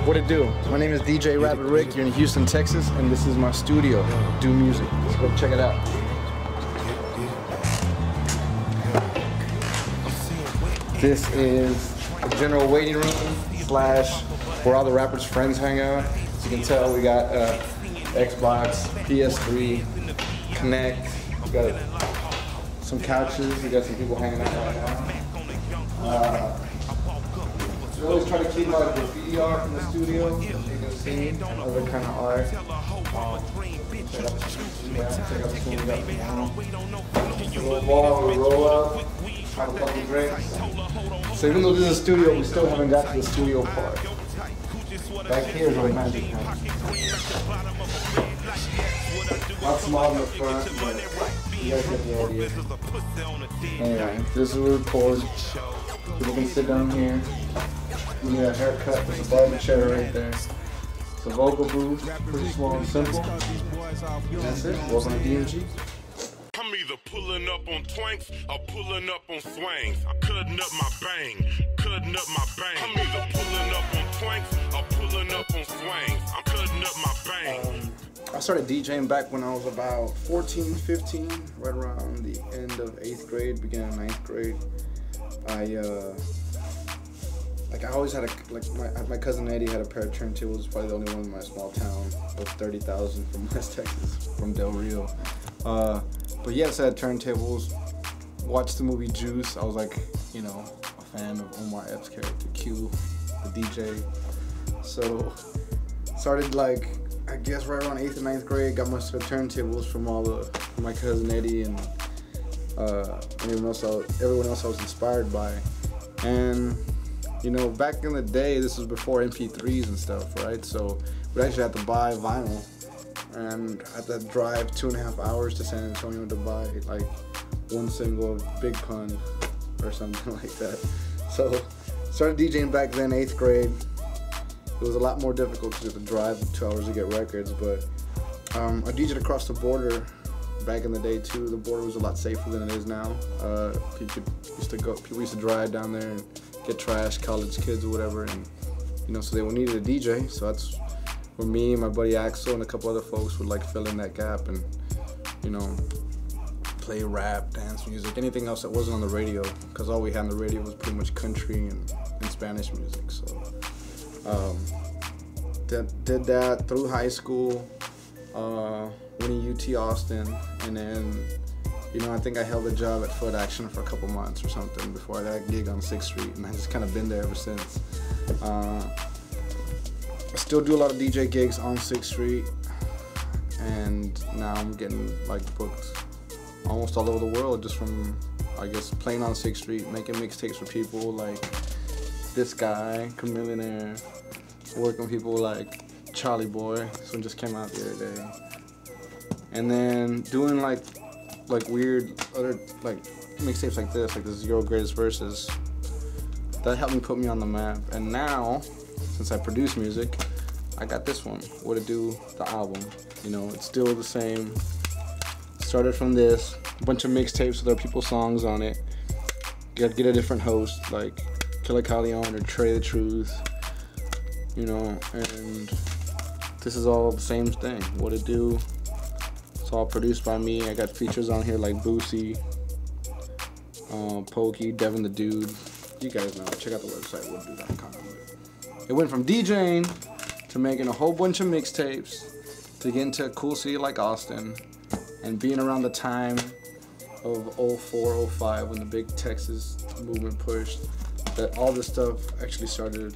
What it do? My name is DJ Rapid Ric. You're in Houston, Texas, and this is my studio, Do Music. Let's go check it out. This is the general waiting room slash where all the rappers' friends hang out. As you can tell, we got Xbox, PS3, Connect. We got some couches. We got some people hanging out right now. I always try to keep like graffiti art in the studio, as you can see, other kind of art. Check out the scene we got now. A little ball, we roll up, have a couple drinks. So even though this is a studio, we still haven't got to the studio part. Back here is where the magic happens. Not small in the front, but you guys get the idea. Anyway, this is where we record. People can sit down here. We need a haircut. There's a barber chair right there. It's a vocal booth, pretty small and simple. That's it. Welcome to DMG. I'm either pulling up on twanks or pulling up on swangs. I'm cutting up my bang, cutting up my bang. I'm either pulling up on twanks or pulling up on swangs. I'm cutting up my bang. I started DJing back when I was about 14, 15, right around the end of 8th grade, beginning of 9th grade. I always had my cousin Eddie had a pair of turntables, probably the only one in my small town of 30,000 from West Texas, from Del Rio. But yes, I had turntables. Watched the movie Juice. I was like, you know, a fan of Omar Epps' character Q, the DJ. So started like, I guess right around 8th and 9th grade. Got my turntables from my cousin Eddie and everyone else I was inspired by. And you know, back in the day, this was before MP3s and stuff, right? So we actually had to buy vinyl, and I had to drive 2.5 hours to San Antonio to buy like one single of Big Pun or something like that. So started DJing back then, 8th grade. It was a lot more difficult because you had to drive 2 hours to get records, but I DJed across the border back in the day too. The border was a lot safer than it is now. People used to drive down there and get trash, college kids or whatever, and you know, so they needed a DJ. So that's where me and my buddy Axel and a couple other folks would like fill in that gap and, you know, play rap, dance music, anything else that wasn't on the radio, because all we had on the radio was pretty much country and Spanish music. So did that through high school, went to UT Austin, and then, you know, I think I held a job at Foot Action for a couple months or something before I got a gig on 6th Street, and I just kind of been there ever since. I still do a lot of DJ gigs on 6th Street, and now I'm getting like booked almost all over the world just from, I guess, playing on 6th Street, making mixtapes for people like this guy, Chamillionaire, working with people like Chalie Boy, this one just came out the other day, and then doing like weird other like mixtapes like this Zero Greatest Verses. That helped me put me on the map. And now, since I produce music, I got this one, Whut It Dew, the album. You know, it's still the same. Started from this, a bunch of mixtapes with other people's songs on it. Get a different host like Killa Kyleon or Trey the Truth. You know, and this is all the same thing. Whut It Dew. It's all produced by me. I got features on here like Boosie, Pokey, Devin the Dude. You guys know. Check out the website, whatitdew.com. It went from DJing to making a whole bunch of mixtapes to getting to a cool city like Austin and being around the time of 04, 05 when the big Texas movement pushed, that all this stuff actually started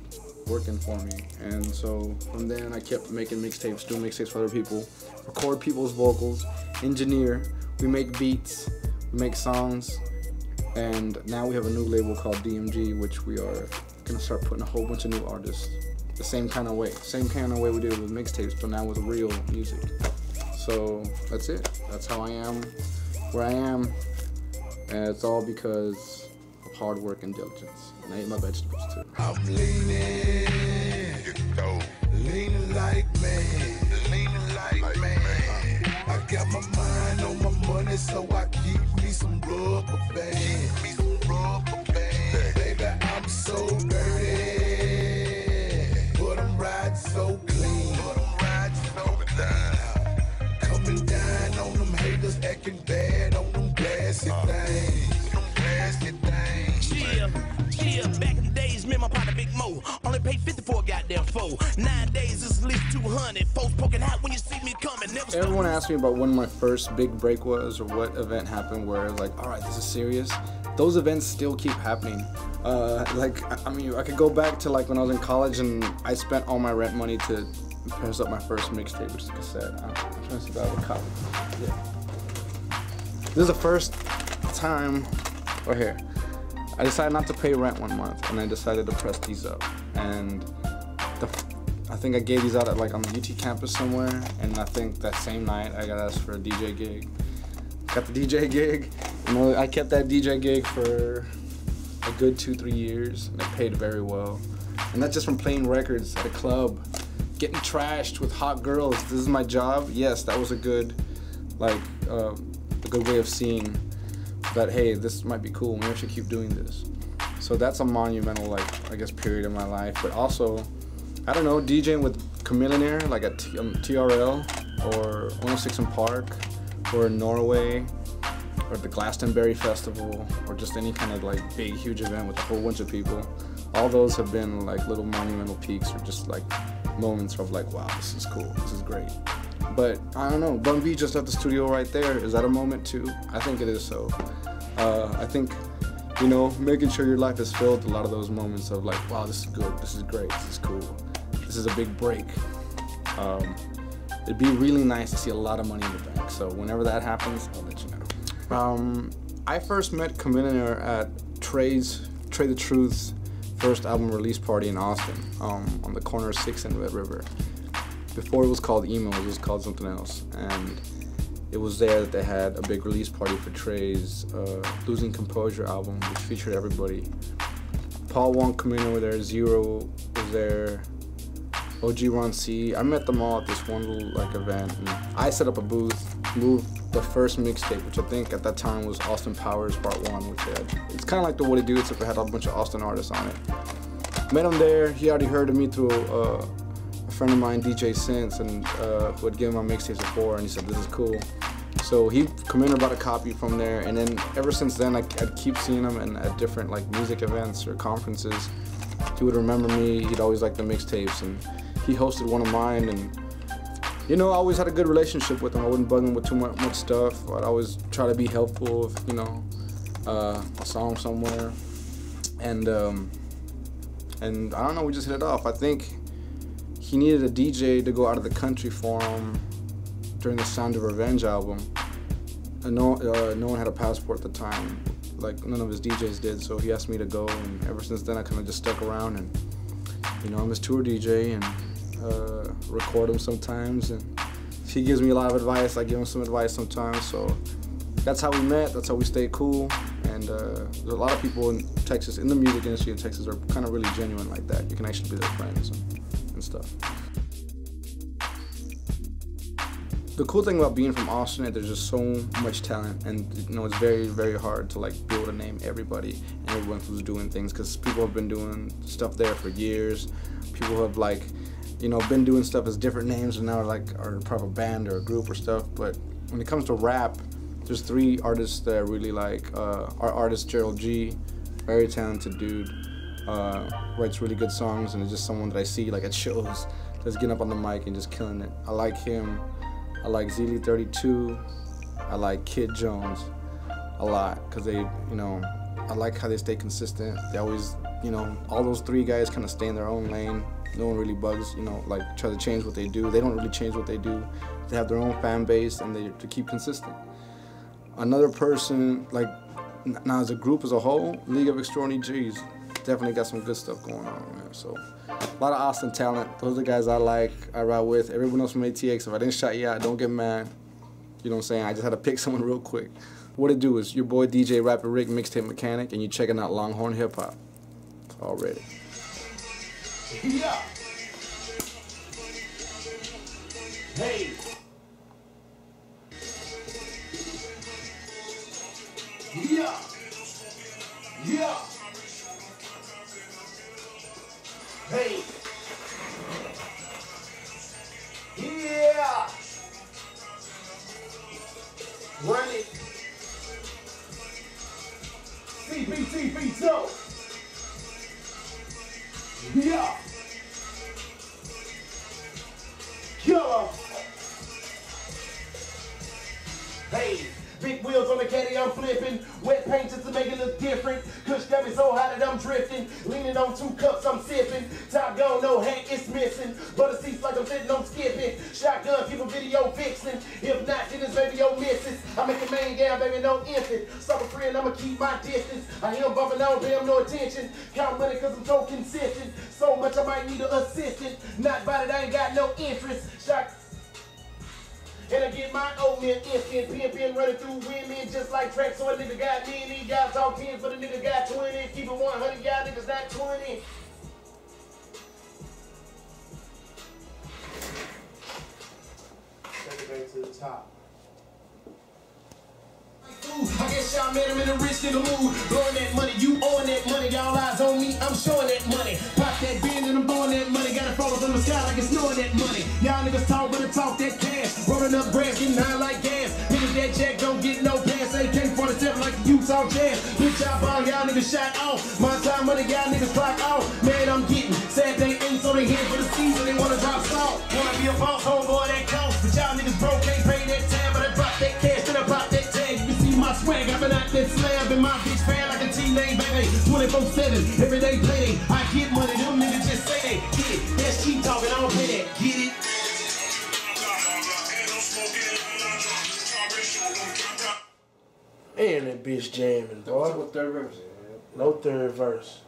working for me. And so from then I kept making mixtapes, doing mixtapes for other people, record people's vocals, engineer, we make beats, we make songs, and now we have a new label called DMG, which we are gonna start putting a whole bunch of new artists the same kind of way we did with mixtapes, but now with real music. So that's it. That's how I am where I am, and it's all because of hard work and diligence. And I eat my vegetables too. I'm leaning like man, I got my mind on my money, so I keep me some rubber band. Baby, I'm so dirty, but I'm riding ride so clean. But I'm riding so down. Coming down on them haters, acting bad on them glassy things. Them glassy things. Yeah, back in the days, me and my partner Big Mo only paid 50 for a goddamn foe. Nowadays, it's at least 200. Folks poking out when you see me coming. Never Everyone asked me about when my first big break was or what event happened where it's like, all right, this is serious. Those events still keep happening. I mean, I could go back to like when I was in college and I spent all my rent money to press up my first mixtape, which is a cassette. I'm trying to see if I have a copy. Yeah. This is the first time, right here. I decided not to pay rent one month, and I decided to press these up. And I think I gave these out at like on the UT campus somewhere, and I think that same night I got asked for a DJ gig. Got the DJ gig. You know, I kept that DJ gig for a good 2-3 years, and it paid very well. And that's just from playing records at a club, getting trashed with hot girls. This is my job. Yes, that was a good, like, a good way of seeing that, hey, this might be cool. Maybe I should keep doing this. So that's a monumental, like, I guess, period in my life. But also, I don't know, DJing with Chamillionaire, like at TRL or 106 in Park or in Norway or the Glastonbury Festival or just any kind of like big, huge event with a whole bunch of people. All those have been like little monumental peaks or just like moments of like, wow, this is cool, this is great. But I don't know, Bun B just left the studio right there. Is that a moment too? I think it is so. I think, you know, making sure your life is filled with a lot of those moments of like, wow, this is good, this is great, this is cool, this is a big break. It'd be really nice to see a lot of money in the bank. So whenever that happens, I'll let you know. I first met Chamillionaire at Trey the Truth's first album release party in Austin, on the corner of 6th and Red River. Before it was called Emo, it was called something else. And it was there that they had a big release party for Trey's Losing Composure album, which featured everybody. Paul Wong Camino was there, Zero was there, OG Ron C. I met them all at this one little like event, and I set up a booth, moved the first mixtape, which I think at that time was Austin Powers Part 1, which it's kind of like the Whut It Dew, except it had a bunch of Austin artists on it. Met him there. He already heard of me through a friend of mine, DJ Sense, and who had given my mixtapes before, and he said, this is cool. So he come in and bought a copy from there, and then ever since then I'd keep seeing him and at different like music events or conferences. He would remember me. He'd always like the mixtapes, and he hosted one of mine, and you know, I always had a good relationship with him. I wouldn't bug him with too much stuff. I'd always try to be helpful if, you know, I saw him somewhere. And I don't know, we just hit it off. I think he needed a DJ to go out of the country for him during the Sound of Revenge album. And no one had a passport at the time. Like, none of his DJs did, so he asked me to go, and ever since then I kind of just stuck around, and you know, I'm his tour DJ, and record him sometimes, and he gives me a lot of advice. I give him some advice sometimes. So that's how we met. That's how we stayed cool. And there's a lot of people in Texas, in the music industry in Texas, are kind of really genuine like that. You can actually be their friends and stuff. The cool thing about being from Austin is there's just so much talent, and you know, it's very, very hard to like be able to name everybody and everyone who's doing things, because people have been doing stuff there for years. People have like, you know, been doing stuff as different names and now are part of a band or a group or stuff. But when it comes to rap, there's 3 artists that I really like. Our artist Gerald G, very talented dude, writes really good songs, and is just someone that I see like at shows that's getting up on the mic and just killing it. I like him. I like Zeely32. I like Kid Jones a lot, because they, you know, I like how they stay consistent. They always, you know, all those 3 guys kind of stay in their own lane. No one really bugs, you know, like try to change what they do. They don't really change what they do. They have their own fan base, and they to keep consistent. Another person, like, now as a group as a whole, League of Extraordinary G's, definitely got some good stuff going on, man. So a lot of Austin talent. Those are the guys I like, I ride with. Everyone else from ATX, if I didn't shout you out, don't get mad. You know what I'm saying? I just had to pick someone real quick. What it do is your boy DJ Rapid Ric, mixtape mechanic, and you checking out Longhorn Hip Hop already. Yeah. Hey. Yeah. Yeah. Hey. Killa. Hey. Big wheels on the caddy, I'm flipping. Wet paint just to make it look different. Kush got me so hot that I'm drifting. Leaning on 2 cups, I'm sipping. Top gun, no hat, it's missing. Butter seats like I'm sitting on skipping. Shotgun, keep a video fixing. If not, then it's baby your missus. I make a main gal, baby, no infant. Stop a friend, I'ma keep my distance. I hear him bumping, I don't pay him no attention. Count money cause I'm so consistent. So much I might need an assistant. Not about it, I ain't got no interest. And I get my oatmeal instant, pimpin' running through women just like track. So a nigga got me and these guys talk 10, but a nigga got 20. Keep it 100, y'all niggas not 20. Take it back to the top. I guess y'all met him in the rich nigga mood. Blowing that money, you own that money. Y'all eyes on me, I'm showing that money. Pop that bin and I'm throwing that money. Got it fall from the sky like it's snowing that money. Y'all niggas talk, but it talk that cash. Rolling up grass, getting high like gas. Niggas that jack don't get no pass. AK-47 like the Utah Jazz. Bitch, y'all ball, y'all niggas shot off. My time money, y'all niggas clock off. Man, I'm getting sad they ain't so they here for the season. They wanna drop salt. Wanna be a boss, homeboy, that counts. But y'all niggas broke, can't pay that tab. But I drop that cash, then I pop that tag. You can see my swag, I've been out that slab. And my bitch fan like a teenage baby. 24/7, everyday play. I get money, them niggas just say they get it. That's cheap talking, I don't pay that. Get it? And that bitch jamming, boy. What third verse? No third verse.